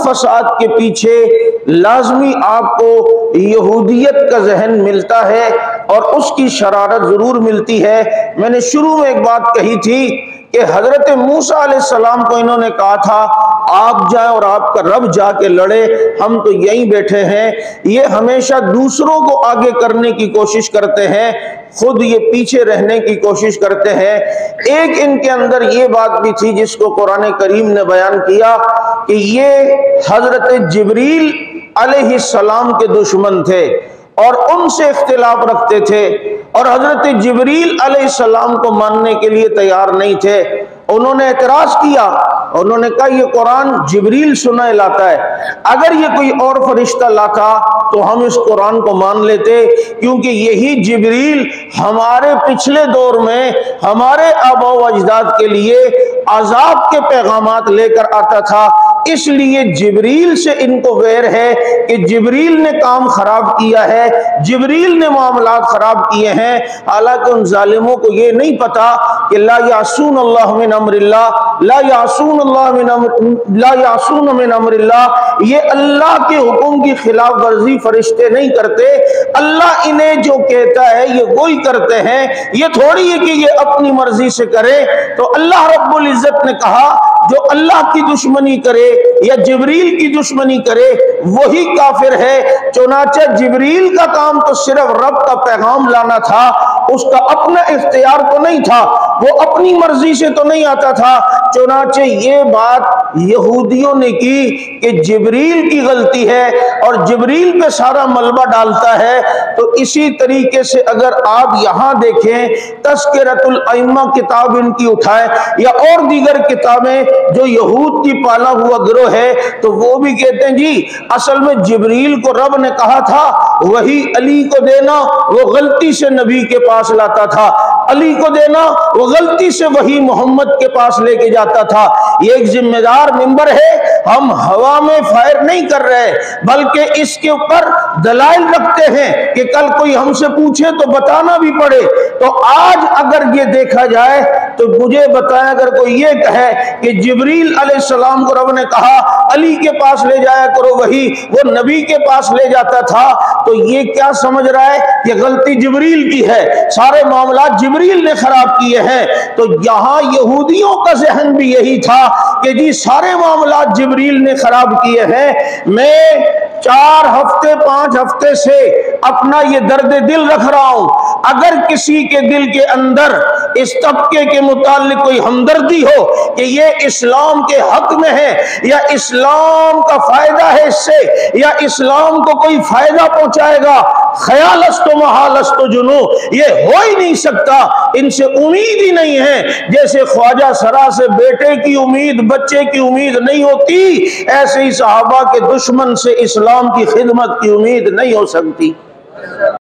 فساد کے پیچھے لازمی آپ کو یہودیت کا ذہن ملتا ہے اور اس کی شرارت ضرور ملتی ہے۔ میں نے شروع میں ایک بات کہی تھی کہ حضرت موسیٰ علیہ السلام کو انہوں نے کہا تھا آپ جائیں اور آپ کا رب جا کے لڑے، ہم تو یہیں بیٹھے ہیں۔ یہ ہمیشہ دوسروں کو آگے کرنے کی کوشش کرتے ہیں، خود یہ پیچھے رہنے کی کوشش کرتے ہیں۔ ایک ان کے اندر یہ بات بھی تھی جس کو قرآن کریم نے بیان کیا کہ یہ حضرت جبریل علیہ السلام کے دشمن تھے اور ان سے اختلاف رکھتے تھے اور حضرت جبریل علیہ السلام کو ماننے کے لیے تیار نہیں تھے۔ انہوں نے اعتراض کیا، انہوں نے کہا یہ قرآن جبریل سنائے لاتا ہے، اگر یہ کوئی اور فرشتہ لاتا تو ہم اس قرآن کو مان لیتے، کیونکہ یہی جبریل ہمارے پچھلے دور میں ہمارے آباء و اجداد کے لیے عذاب کے پیغامات لے کر آتا تھا۔ اس لیے جبریل سے ان کو ویر ہے کہ جبریل نے کام خراب کیا ہے، جبریل نے معاملات خراب کیے ہیں۔ حالانکہ ان ظالموں کو یہ نہیں پتا کہ لا یعصون اللہ من امر اللہ، لا یعصون من امر اللہ، یہ اللہ کے حکم کی خلاف ورزی فرشتے نہیں کرتے، اللہ انہیں جو کہتا ہے یہ وہی کرتے ہیں۔ یہ تھوڑی ہے کہ یہ اپنی مرضی سے کرے۔ تو اللہ رب العزت نے کہا جو اللہ کی دشمنی کرے یا جبریل کی دشمنی کرے وہی کافر ہے۔ چنانچہ جبریل کا کام تو صرف رب کا پیغام لانا تھا، اس کا اپنا اختیار تو نہیں تھا، وہ اپنی مرضی سے تو نہیں آتا تھا۔ چنانچہ یہ بات یہودیوں نے کی کہ جبریل کی غلطی ہے اور جبریل پہ سارا ملبہ ڈالتا ہے۔ تو اسی طریقے سے اگر آپ یہاں دیکھیں تذکرۃ الائمہ کتاب ان کی اٹھائیں یا اور دیگر کتابیں جو یہود کی پالا ہوا گروہ ہے تو وہ بھی کہتے ہیں جی اصل میں جبریل کو رب نے کہا تھا وہی علی کو دینا، وہ غلطی سے نبی کے پاس لاتا تھا، علی کو دینا وہ غلطی سے وہی محمد کے پاس لے کے جاتا تھا۔ یہ ایک ذمہ دار منبر ہے، ہم ہوا میں فائر نہیں کر رہے بلکہ اس کے اوپر دلائل رکھتے ہیں کہ کل کوئی ہم سے پوچھے تو بتانا بھی پڑے۔ تو آج اگر یہ دیکھا جائے تو مجھے بتائیں اگر کوئی یہ کہے کہ جبریل علیہ السلام کو رب نے کہا علی کے پاس لے جایا کرو وہی وہ نبی کے پاس لے جاتا تھا، تو یہ کیا سمجھ رہا ہے کہ غلطی جبریل کی ہے، سارے معاملات جبریل نے خراب کیے ہیں۔ تو یہاں یہودیوں کا ذہن بھی یہی تھا کہ جی سارے معاملات جبریل نے خراب کیے ہیں۔ میں 4 ہفتے 5 ہفتے سے اپنا یہ درد دل رکھ رہا ہوں، اگر کسی کے دل کے اندر اس طبقے کے متعلق کوئی ہمدردی ہو کہ یہ اسلام کے حق میں ہے یا اسلام کا فائدہ ہے اس سے یا اسلام کو کوئی فائدہ پہنچائے گا، خیال است و محال است و جنو، یہ ہو ہی نہیں سکتا، ان سے امید ہی نہیں ہے۔ جیسے خواجہ سرا سے بیٹے کی امید بچے کی امید نہیں ہوتی، ایسے ہی صحابہ کے دشمن سے اسلام کی خدمت کی امید نہیں ہو سکتی۔